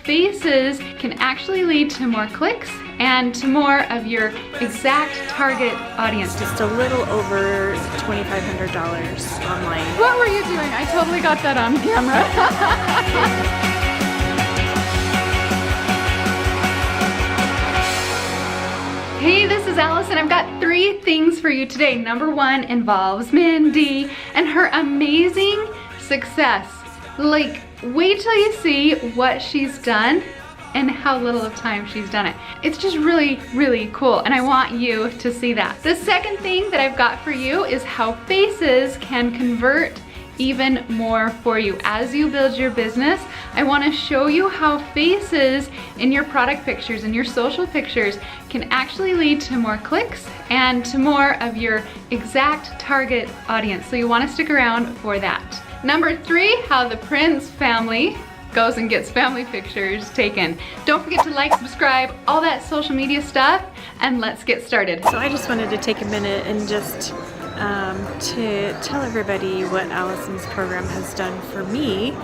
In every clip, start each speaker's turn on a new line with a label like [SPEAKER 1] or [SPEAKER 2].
[SPEAKER 1] faces can actually lead to more clicks and to more of your exact target audience.
[SPEAKER 2] Just a little over $2,500 online.
[SPEAKER 1] What were you doing? I totally got that on camera. Hey, this is Allison. I've got 3 things for you today. Number 1 involves Mindy and her amazing success. Like, wait till you see what she's done and how little of time she's done it. It's just really, really cool, and I want you to see that. The second thing that I've got for you is how faces can convert even more for you. As you build your business, I want to show you how faces in your product pictures and your social pictures can actually lead to more clicks and to more of your exact target audience. So you want to stick around for that. Number 3, how the Prince family goes and gets family pictures taken. Don't forget to like, subscribe, all that social media stuff, and let's get started.
[SPEAKER 2] So I just wanted to take a minute and just to tell everybody what Alison's program has done for me.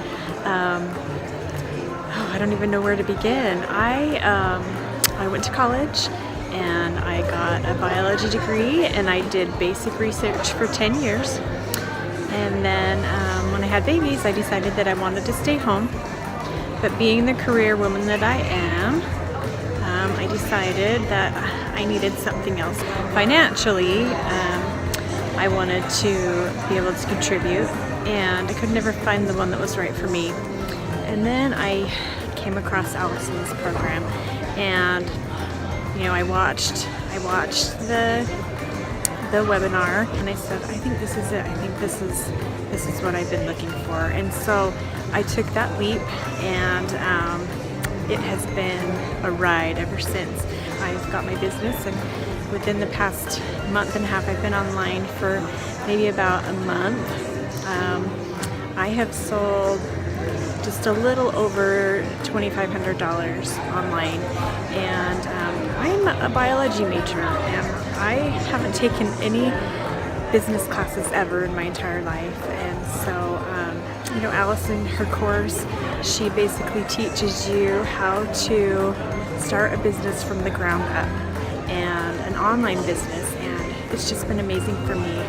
[SPEAKER 2] I don't even know where to begin. I went to college and I got a biology degree and I did basic research for 10 years. And then when I had babies, I decided that I wanted to stay home. But being the career woman that I am, I decided that I needed something else. Financially, I wanted to be able to contribute, and I could never find the one that was right for me. And then I came across Alison's program, and you know, I watched the webinar, and I said, I think this is it. I think this is what I've been looking for. And so I took that leap, and it has been a ride ever since. I've got my business, and within the past month and a half, I've been online for maybe about a month. I have sold just a little over $2,500 online, and I'm a biology major, and I haven't taken any business classes ever in my entire life. And so, you know, Alison, her course, she basically teaches you how to start a business from the ground up, and an online business, and it's just been amazing for me.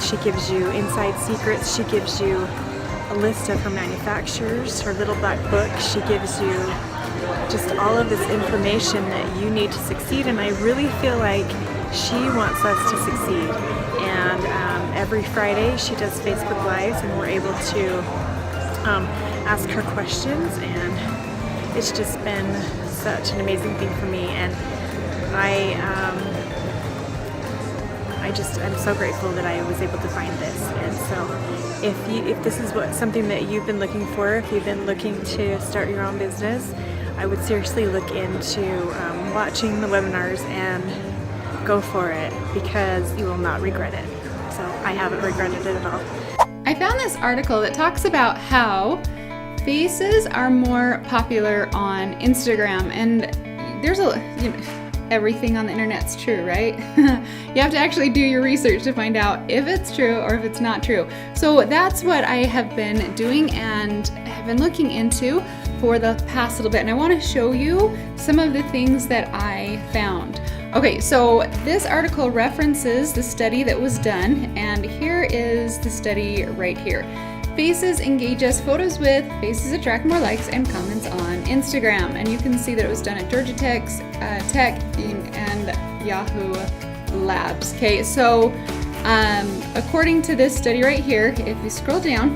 [SPEAKER 2] She gives you inside secrets. She gives you a list of her manufacturers, her little black book. She gives you just all of this information that you need to succeed, and I really feel like she wants us to succeed. And every Friday she does Facebook Lives, and we're able to ask her questions, and it's just been such an amazing thing for me. And I'm so grateful that I was able to find this. And so if this is something that you've been looking for, if you've been looking to start your own business, I would seriously look into watching the webinars and go for it, because you will not regret it. So I haven't regretted it at all.
[SPEAKER 1] I found this article that talks about how faces are more popular on Instagram, and there's everything on the internet's true, right? You have to actually do your research to find out if it's true or if it's not true. So that's what I have been doing and have been looking into for the past little bit, and I want to show you some of the things that I found. Okay, so this article references the study that was done, and here is the study right here. Faces engage us. Photos with faces attract more likes and comments on Instagram. And you can see that it was done at Georgia Tech and Yahoo Labs. Okay, so according to this study right here, if you scroll down,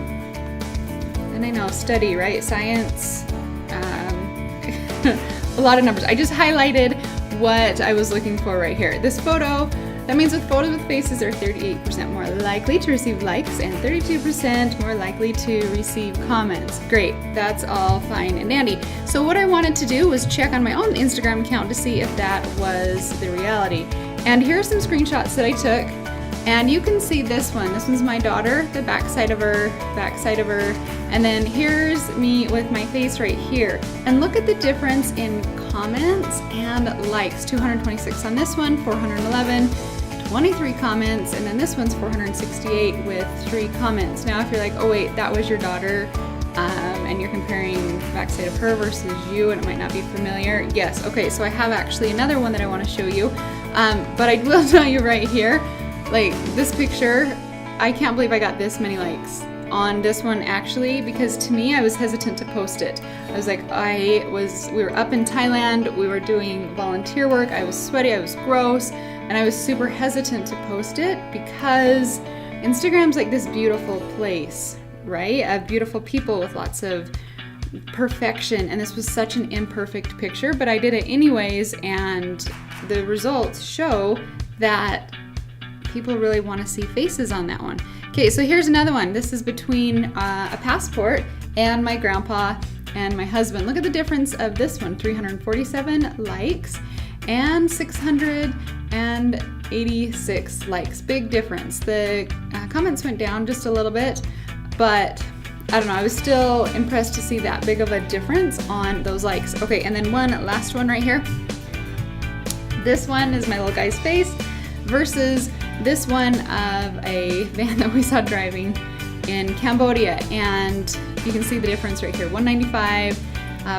[SPEAKER 1] and I know study, right? Science, a lot of numbers. I just highlighted what I was looking for right here. This photo, that means that photos with faces are 38% more likely to receive likes and 32% more likely to receive comments. Great, that's all fine and dandy. So what I wanted to do was check on my own Instagram account to see if that was the reality. And here are some screenshots that I took. And you can see this one. This one's my daughter, the backside of her. And then here's me with my face right here. And look at the difference in comments and likes. 226 on this one, 411, 23 comments, and then this one's 468 with 3 comments. Now if you're like, oh wait, that was your daughter, and you're comparing backside of her versus you, and it might not be familiar. Yes, okay, so I have actually another one that I want to show you, but I will tell you right here, like this picture, I can't believe I got this many likes on this one actually, because to me, I was hesitant to post it. I was like, we were up in Thailand, we were doing volunteer work, I was sweaty, I was gross, and I was super hesitant to post it because Instagram's like this beautiful place, right? Of beautiful people with lots of perfection, and this was such an imperfect picture, but I did it anyways, and the results show that people really want to see faces on that one. Okay, so here's another one. This is between a passport and my grandpa and my husband. Look at the difference of this one, 347 likes and 686 likes. Big difference. The comments went down just a little bit, but I don't know, I was still impressed to see that big of a difference on those likes. Okay, and then one last one right here. This one is my little guy's face versus this one of a van that we saw driving in Cambodia, and you can see the difference right here, 195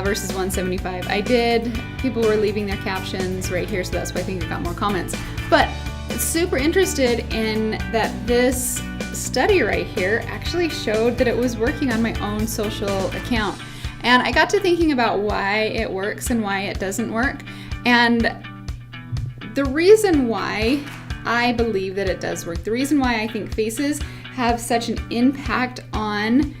[SPEAKER 1] versus 175. People were leaving their captions right here, so that's why I think it got more comments. But super interested in that this study right here actually showed that it was working on my own social account. And I got to thinking about why it works and why it doesn't work. And the reason why I believe that it does work, the reason why I think faces have such an impact on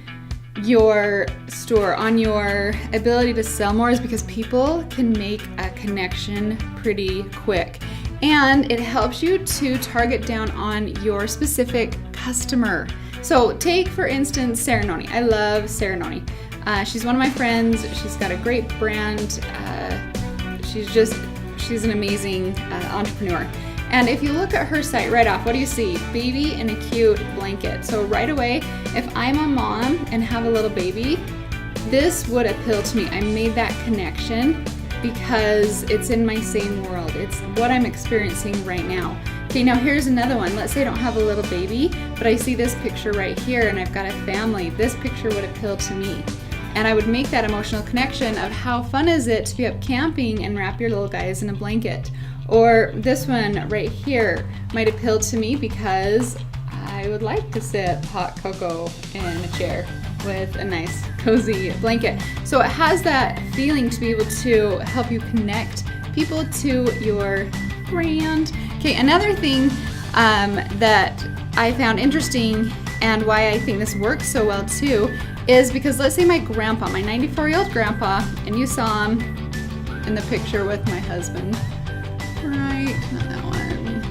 [SPEAKER 1] your store, on your ability to sell more, is because people can make a connection pretty quick. And it helps you to target down on your specific customer. So take, for instance, Serenoni. I love Serenoni. She's one of my friends. She's got a great brand. She's an amazing entrepreneur. And if you look at her site right off, what do you see? Baby in a cute blanket. So right away, if I'm a mom and have a little baby, this would appeal to me. I made that connection because it's in my same world. It's what I'm experiencing right now. Okay, now here's another one. Let's say I don't have a little baby, but I see this picture right here and I've got a family. This picture would appeal to me. And I would make that emotional connection of how fun is it to be up camping and wrap your little guys in a blanket. Or this one right here might appeal to me because I would like to sip hot cocoa in a chair with a nice cozy blanket. So it has that feeling to be able to help you connect people to your brand. Okay, another thing that I found interesting and why I think this works so well too is because let's say my grandpa, my 94-year-old grandpa, and you saw him in the picture with my husband. Right, not that one.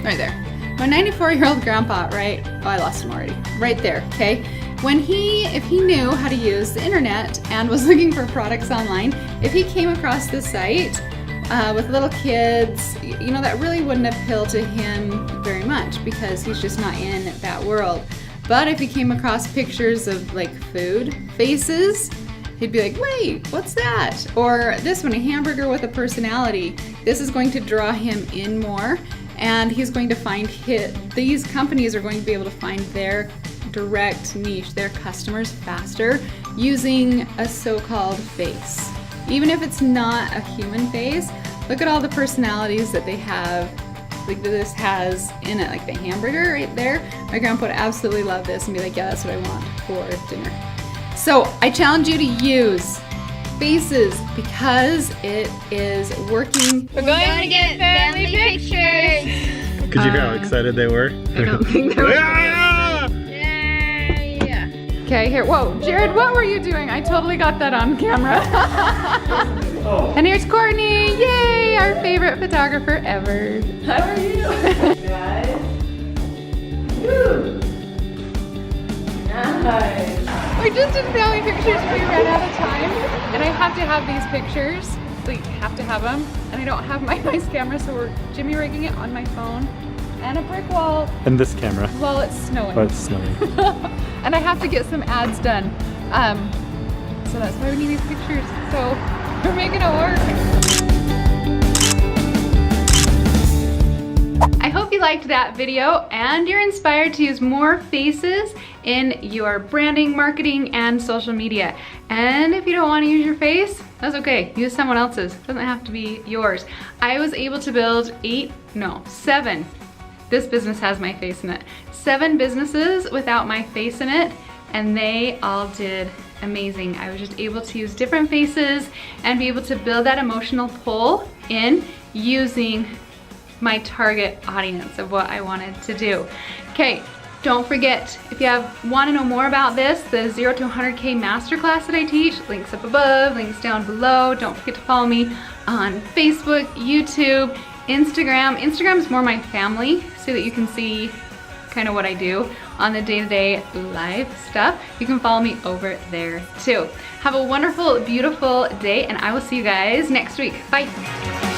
[SPEAKER 1] Right there. My 94-year-old grandpa, right? Oh, I lost him already. Right there, okay? If he knew how to use the internet and was looking for products online, if he came across this site with little kids, you know, that really wouldn't appeal to him very much because he's just not in that world. But if he came across pictures of like food, faces, he'd be like, wait, what's that? Or this one, a hamburger with a personality. This is going to draw him in more, and he's going to find these companies are going to be able to find their direct niche, their customers faster using a so-called face. Even if it's not a human face, look at all the personalities that they have, like this has in it, like the hamburger right there. My grandpa would absolutely love this and be like, yeah, that's what I want for dinner. So I challenge you to use faces because it is working.
[SPEAKER 3] We're going to get family pictures.
[SPEAKER 4] Could you hear how excited they were?
[SPEAKER 1] I don't think they were.
[SPEAKER 3] Yay!
[SPEAKER 1] Okay, here. Whoa, Jared, what were you doing? I totally got that on camera. And here's Courtney. Yay, our favorite photographer ever.
[SPEAKER 3] How are you? Guys. Woo! Nice.
[SPEAKER 1] We just did family pictures, we ran out of time, and I have to have these pictures. Like, have to have them, and I don't have my nice camera, so we're jimmy rigging it on my phone and a brick wall
[SPEAKER 4] And this camera.
[SPEAKER 1] while it's snowing.
[SPEAKER 4] But it's snowing.
[SPEAKER 1] And I have to get some ads done. So that's why we need these pictures. So we're making it work. I hope hope you liked that video and you're inspired to use more faces in your branding, marketing, and social media. And if you don't want to use your face, that's okay. Use someone else's. It doesn't have to be yours. I was able to build 7. This business has my face in it. 7 businesses without my face in it, and they all did amazing. I was just able to use different faces and be able to build that emotional pull in using my target audience of what I wanted to do. Okay, don't forget, if you want to know more about this, the 0 to 100K masterclass that I teach, links up above, links down below. Don't forget to follow me on Facebook, YouTube, Instagram. Instagram is more my family, so that you can see kind of what I do on the day-to-day live stuff. You can follow me over there too. Have a wonderful, beautiful day, and I will see you guys next week. Bye.